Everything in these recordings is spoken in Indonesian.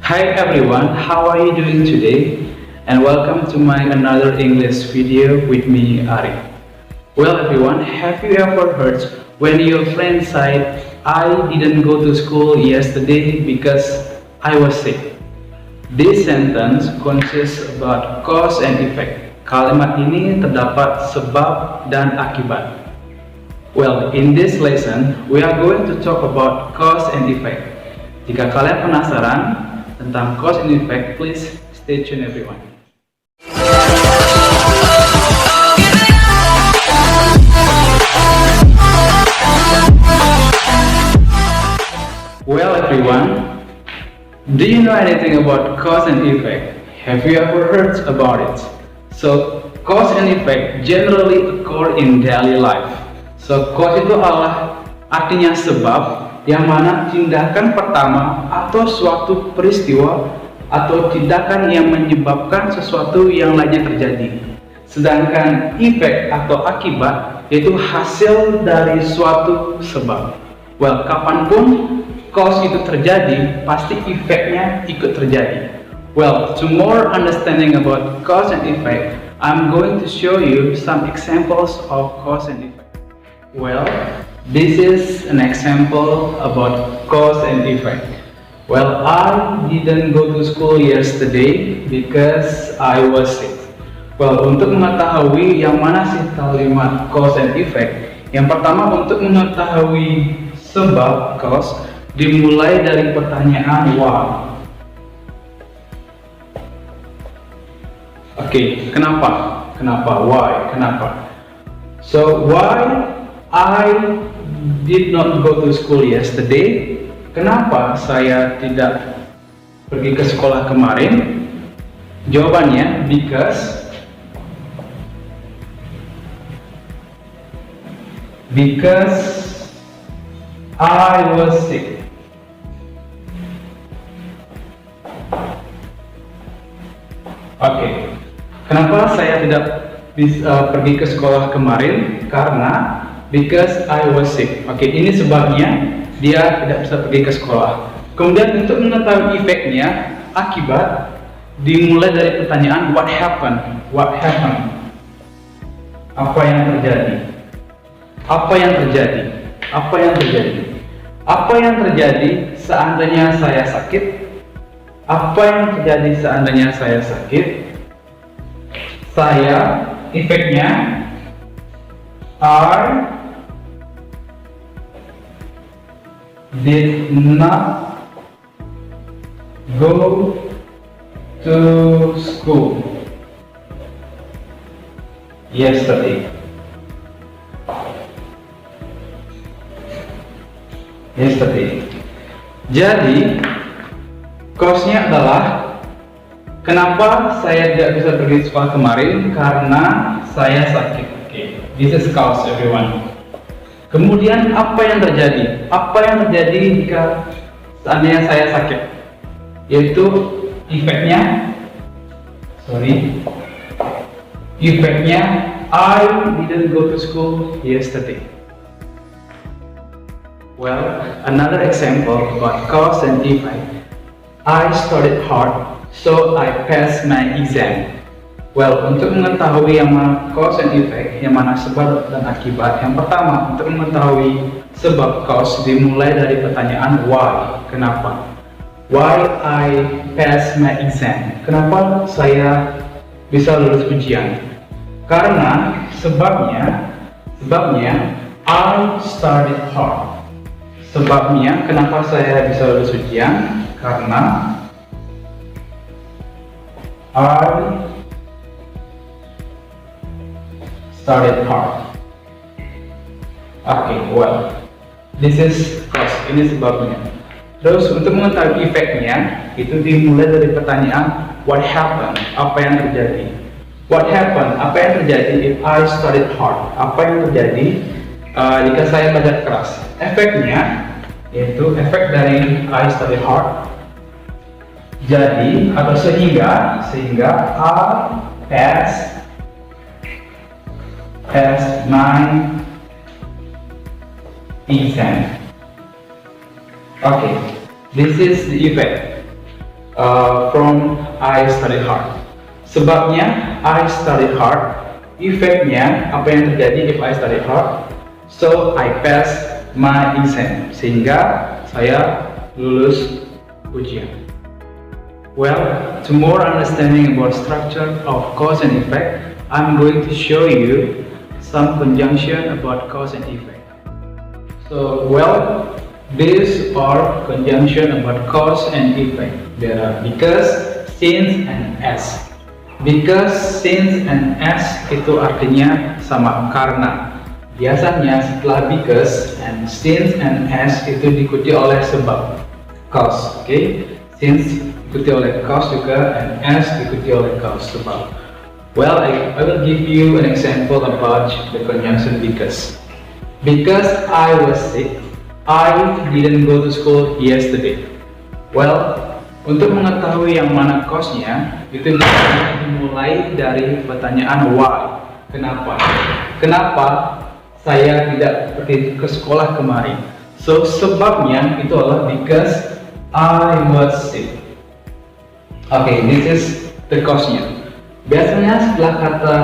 Hi everyone, how are you doing today? And welcome to my another English video with me, Ari. Well everyone, have you ever heard when your friend said, I didn't go to school yesterday because I was sick? This sentence consists about cause and effect. Kalimat ini terdapat sebab dan akibat. Well, in this lesson, we are going to talk about cause and effect. Jika kalian penasaran tentang cause and effect, please stay tuned everyone. Well everyone, do you know anything about cause and effect? Have you ever heard about it? So, cause and effect generally occur in daily life. So, cause itu adalah artinya sebab, yang mana tindakan pertama atau suatu peristiwa atau tindakan yang menyebabkan sesuatu yang lainnya terjadi. Sedangkan efek atau akibat yaitu hasil dari suatu sebab. Well, kapanpun cause itu terjadi, pasti efeknya ikut terjadi. Well, to more understanding about cause and effect, I'm going to show you some examples of cause and effect. Well, this is an example about cause and effect. Well, I didn't go to school yesterday because I was sick. Well, untuk mengetahui yang mana sih kalimat cause and effect, yang pertama untuk mengetahui sebab cause dimulai dari pertanyaan why. Oke, kenapa? Kenapa? Why? Kenapa? So, why I did not go to school yesterday? Kenapa saya tidak pergi ke sekolah kemarin? Jawabannya because I was sick. Oke. Kenapa saya tidak bisa pergi ke sekolah kemarin? Karena because I was sick. Oke, ini sebabnya dia tidak bisa pergi ke sekolah. Kemudian untuk mengetahui efeknya, akibat, dimulai dari pertanyaan what happened? What happened? Apa yang terjadi? Apa yang terjadi? Apa yang terjadi? Apa yang terjadi seandainya saya sakit? Apa yang terjadi seandainya saya sakit? Saya, efeknya, I did not go to school yesterday. Jadi, cause-nya adalah kenapa saya tidak bisa pergi sekolah kemarin? Karena saya sakit. Okay. This is cause, everyone. Kemudian apa yang terjadi? Apa yang terjadi jika seandainya saya sakit? Yaitu efeknya, I didn't go to school yesterday. Well, another example about cause and effect. I studied hard, so I passed my exam. Well, untuk mengetahui yang mana cause and effect, yang mana sebab dan akibat, yang pertama untuk mengetahui sebab cause dimulai dari pertanyaan why, kenapa? Why I pass my exam? Kenapa saya bisa lulus ujian? Karena sebabnya I studied hard. Sebabnya kenapa saya bisa lulus ujian? Karena I studied hard. Okay, well, this is cause. Ini sebabnya. Terus untuk mengetahui efeknya, itu dimulai dari pertanyaan what happened? Apa yang terjadi? What happened? Apa yang terjadi if I studied hard? Apa yang terjadi jika saya belajar keras? Efeknya yaitu efek dari I studied hard. Jadi atau sehingga I pass my exam. Okay, this is the effect. from I study hard. Sebabnya I study hard, efeknya apa yang terjadi if I study hard? So I pass my exam, sehingga saya lulus ujian. Well, to more understanding about structure of cause and effect, I'm going to show you some conjunction about cause and effect. So, well, these are conjunction about cause and effect. There are because, since, and as. Because, since, and as itu artinya sama, karena. Biasanya setelah because and since and as itu diikuti oleh sebab, cause. Okay? Since diikuti oleh cause juga, and as diikuti oleh cause, sebab. Well, I will give you an example about the conjunction because. Because I was sick, I didn't go to school yesterday. Well, untuk mengetahui yang mana cause-nya, itu bisa dimulai dari pertanyaan why. Kenapa? Kenapa saya tidak pergi ke sekolah kemarin? So, sebabnya itu adalah because I was sick. Okay, this is the cause-nya. Biasanya setelah kata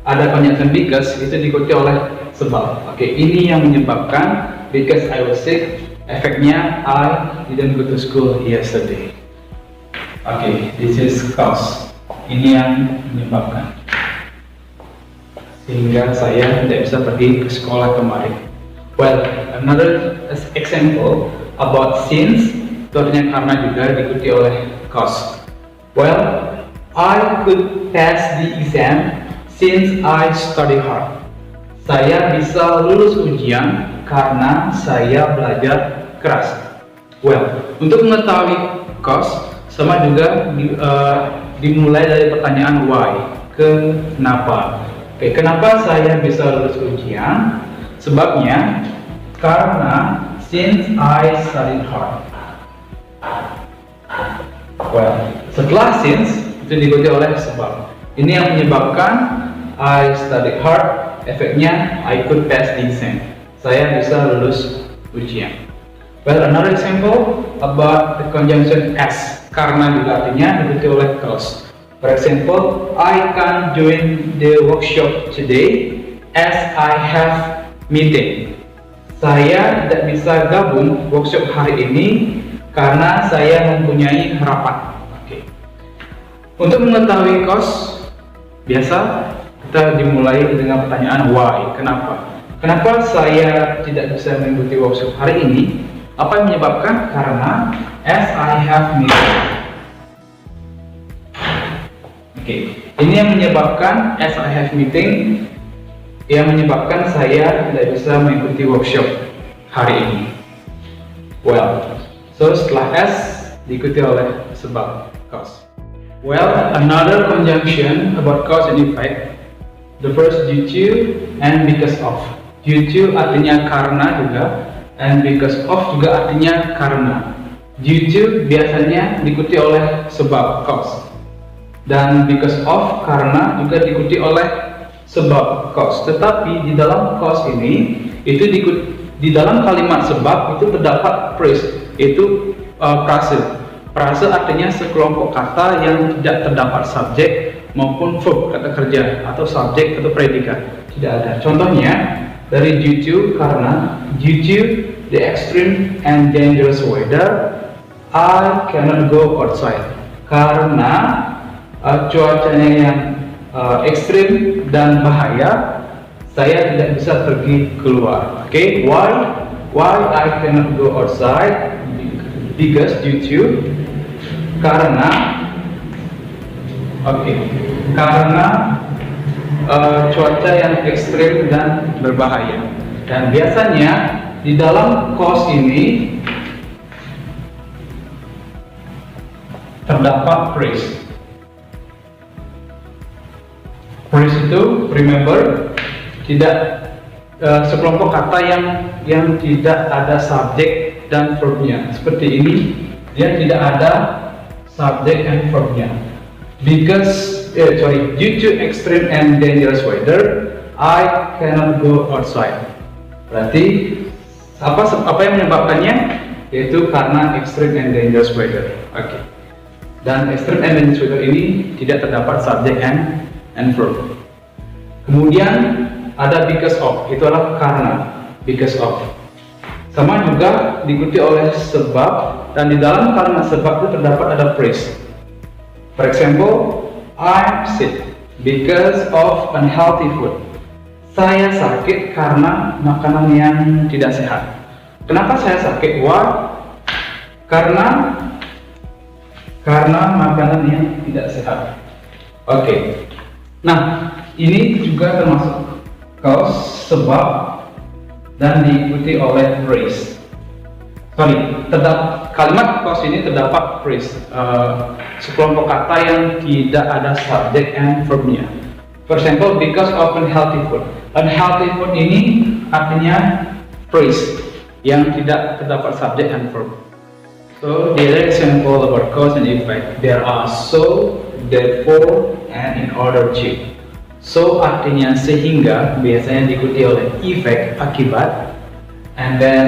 ada conjunction because, itu diikuti oleh sebab. Oke, ini yang menyebabkan because I was sick, efeknya I didn't go to school yesterday. Oke, this is cause. Ini yang menyebabkan sehingga saya tidak bisa pergi ke sekolah kemarin. Well, another example about since, itu artinya karena juga diikuti oleh cause. Well, I could pass the exam since I study hard. Saya bisa lulus ujian karena saya belajar keras. Well, untuk mengetahui cause, sama juga dimulai dari pertanyaan why, kenapa. Oke, kenapa saya bisa lulus ujian? Sebabnya karena since I studied hard. Well, setelah since itu diikuti oleh sebab. Ini yang menyebabkan I studied hard, efeknya I could pass the exam. Saya bisa lulus ujian. Well, another example about the conjunction as, karena juga artinya diikuti oleh cause. For example, I can't join the workshop today as I have meeting. Saya tidak bisa gabung workshop hari ini karena saya mempunyai rapat. Okay. Untuk mengetahui cause, biasa kita dimulai dengan pertanyaan why, kenapa? Kenapa saya tidak bisa mengikuti workshop hari ini? Apa yang menyebabkan? Karena as I have meeting. Oke, ini yang menyebabkan as I have meeting, yang menyebabkan saya tidak bisa mengikuti workshop hari ini. Well, so setelah as diikuti oleh sebab, cause. Well, another conjunction about cause and effect. The first due to and because of. Due to artinya karena juga, and because of juga artinya karena. Due to biasanya diikuti oleh sebab, cause. Dan because of karena juga diikuti oleh sebab, cause. Tetapi di dalam cause ini, itu di dalam kalimat sebab itu terdapat phrase, itu frase. Frase artinya sekelompok kata yang tidak terdapat subjek maupun verb, kata kerja, atau subjek atau predikat. Tidak ada. Contohnya dari due to, karena, due to the extreme and dangerous weather, I cannot go outside. Karena cuacanya yang ekstrim dan bahaya, saya tidak bisa pergi keluar. Okay, why I cannot go outside? Because, due to, karena, karena cuaca yang ekstrim dan berbahaya. Dan biasanya di dalam cause ini terdapat phrase. Phrase itu, remember, tidak sekelompok kata yang tidak ada subjek dan verbnya. Seperti ini, dia tidak ada subjek and verbnya. Because, due to extreme and dangerous weather, I cannot go outside. Berarti apa yang menyebabkannya? Yaitu karena extreme and dangerous weather. Oke. Dan extreme administrator ini tidak terdapat subject and verb. Kemudian ada because of, itu adalah karena, because of. Sama juga diikuti oleh sebab, dan di dalam karena sebab itu terdapat ada phrase. For example, I'm sick because of unhealthy food. Saya sakit karena makanan yang tidak sehat. Kenapa saya sakit? Why? Karena makanan yang tidak sehat. Oke. Nah, ini juga termasuk cause, sebab, dan diikuti oleh phrase. Kalimat cause ini terdapat phrase, sekelompok kata yang tidak ada subject and verb-nya. For example, because of unhealthy food. Unhealthy food ini artinya phrase yang tidak terdapat subject and verb. So, the other example about cause and effect, there are so, therefore, and in order to. So artinya sehingga, biasanya diikuti oleh effect, akibat, and then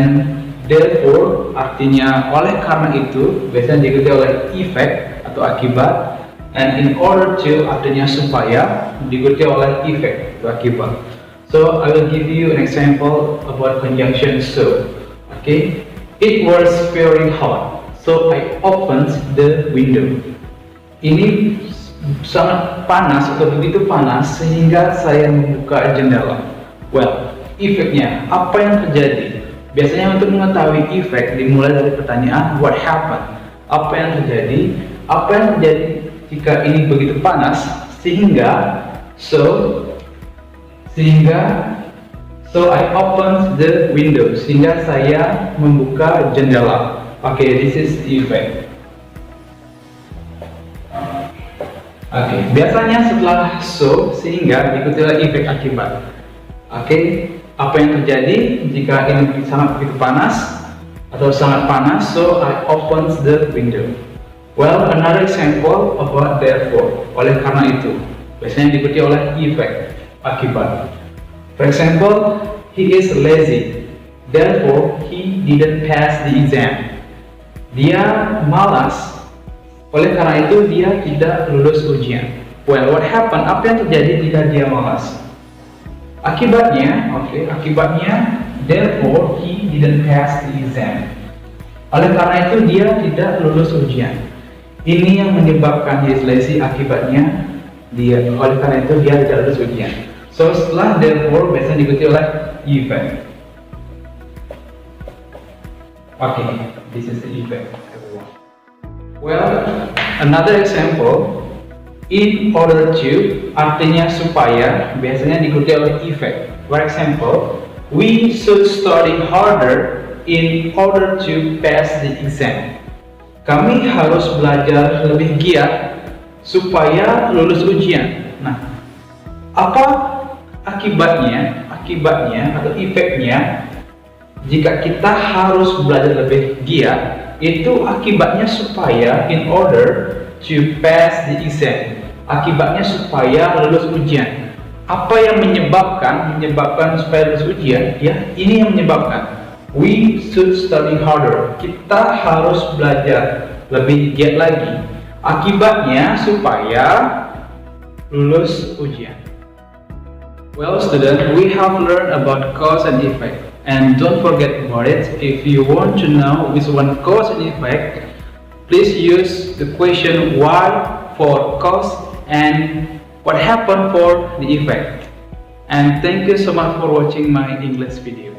therefore artinya oleh karena itu, biasanya diikuti oleh effect atau akibat, and in order to artinya supaya, diikuti oleh effect atau akibat. So I will give you an example about conjunction so. Okay, it was very hot, so I opened the window. Ini sangat panas atau begitu panas sehingga saya membuka jendela. Well, efeknya apa yang terjadi? Biasanya untuk mengetahui efek dimulai dari pertanyaan what happened? Apa yang terjadi? Apa yang terjadi jika ini begitu panas sehingga so I opened the window, sehingga saya membuka jendela. Okay, this is effect. Oke, biasanya setelah so, sehingga diikuti oleh efek akibat. Oke, apa yang terjadi jika ini sangat begitu panas atau sangat panas? So I opened the window. Well, another example about therefore, oleh karena itu, biasanya diikuti oleh efek akibat. For example, he is lazy, therefore he didn't pass the exam. Dia malas, oleh karena itu dia tidak lulus ujian. Well, what happened? Apa yang terjadi jika dia malas? Akibatnya, akibatnya, therefore he didn't pass the exam. Oleh karena itu dia tidak lulus ujian. Ini yang menyebabkan he is lazy, akibatnya dia, oleh karena itu dia tidak lulus ujian. So setelah therefore biasanya diikuti oleh effect. Okay, this is the effect. Well, another example, in order to artinya supaya, biasanya diikuti oleh effect. For example, we should study harder in order to pass the exam. Kami harus belajar lebih giat supaya lulus ujian. Nah, apa akibatnya atau efeknya jika kita harus belajar lebih giat? Itu akibatnya supaya in order to pass the exam. Akibatnya supaya lulus ujian. Apa yang menyebabkan supaya lulus ujian? Ya, ini yang menyebabkan. We should study harder. Kita harus belajar lebih giat lagi. Akibatnya supaya lulus ujian. Well, student, we have learned about cause and effect. And don't forget about it. If you want to know which one cause and effect, please use the question why for cause and what happened for the effect. And thank you so much for watching my English video.